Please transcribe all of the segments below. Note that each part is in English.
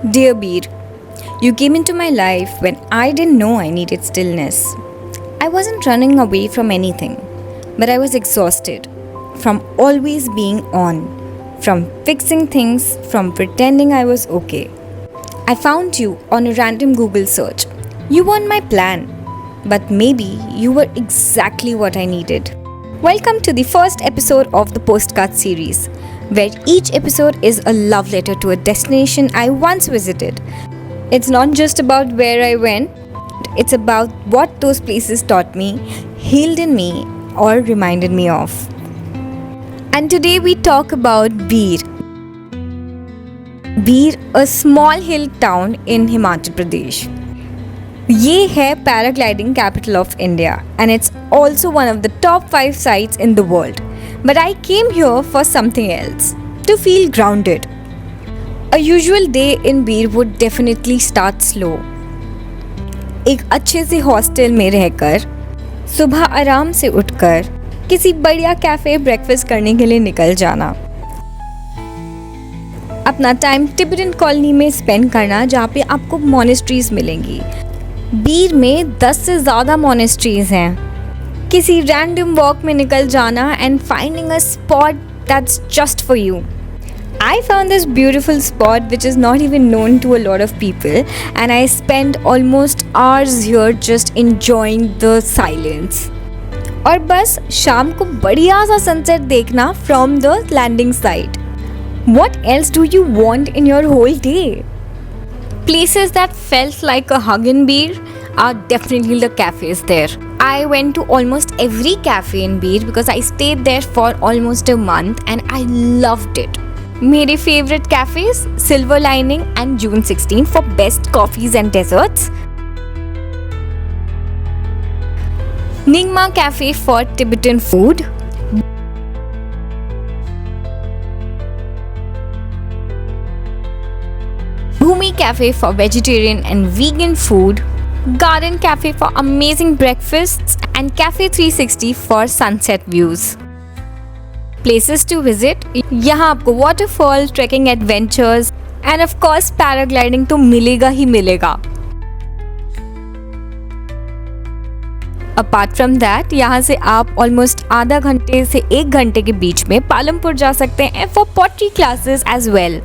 Dear Beer, you came into my life when I didn't know I needed stillness. I wasn't running away from anything, but I was exhausted from always being on, from fixing things, from pretending I was okay. I found you on a random Google search. You weren't my plan, but maybe you were exactly what I needed. Welcome to the first episode of the Postcard series, where each episode is a love letter to a destination I once visited. It's not just about where I went, it's about what those places taught me, healed in me, or reminded me of. And today we talk about Beer. Beer, a small hill town in Himachal Pradesh. ये है paragliding capital of India and it's also one of the top 5 sites in the world. But I came here for something else, to feel grounded. A usual day in Beer would definitely start slow. एक अच्छे से hostel में रहकर, सुबह आराम से उठकर, किसी बढ़िया कैफ़े ब्रेकफास्ट करने के लिए निकल जाना. अपना टाइम टिबेटन कॉलोनी में स्पेंड करना जहाँ पे आपको मोनेस्ट्रीज मिलेंगी. बीर में 10 से ज़्यादा मोनेस्ट्रीज हैं. किसी रैंडम वॉक में निकल जाना and finding a spot that's just for you. I found this beautiful spot which is not even known to a lot of people, and I spent almost hours here just enjoying the silence. और बस शाम को बढ़िया सा sunset देखना from the landing site. What else do you want in your whole day? Places that felt like a hug in Beer are definitely the cafes there. I went to almost every cafe in Beer because I stayed there for almost a month and I loved it. मेरे favorite cafes, Silver Lining and June 16 for best coffees and desserts. Ningma Cafe for Tibetan food. Bhumi Cafe for vegetarian and vegan food. Garden Cafe for amazing breakfasts and Cafe 360 for sunset views. Places to visit, यहाँ आपको waterfall, trekking adventures and of course paragliding तो मिलेगा ही मिलेगा. Apart from that, यहाँ से आप almost आधा घंटे से 1 घंटे के बीच में पालमपुर जा सकते हैं for pottery classes as well.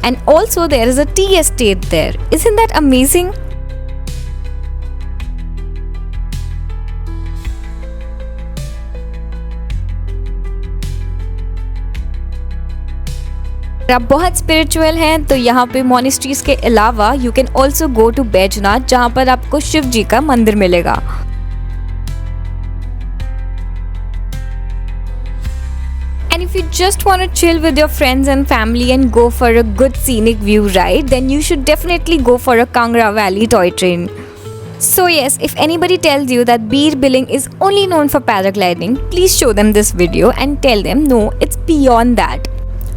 And also there is a tea estate there. Isn't that amazing? अगर आप बहुत स्पिरिचुअल हैं तो यहाँ पे मोनेस्ट्रीज के अलावा you can also go to Baijnath, जहाँ पर आपको शिव जी का मंदिर मिलेगा. And if you just want to chill with your friends and family and go for a good scenic view ride, then you should definitely go for a Kangra Valley toy train. So yes, if anybody tells you that Beer Billing is only known for paragliding, please show them this video and tell them no, it's beyond that.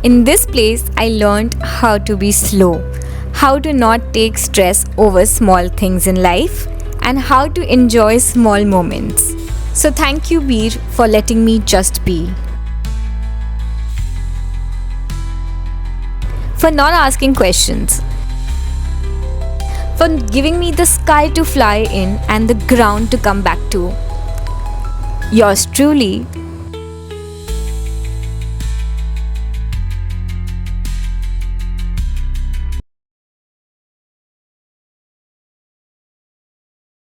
In this place, I learned how to be slow, how to not take stress over small things in life, and how to enjoy small moments. So thank you, Beer, for letting me just be. For not asking questions, for giving me the sky to fly in and the ground to come back to. Yours truly,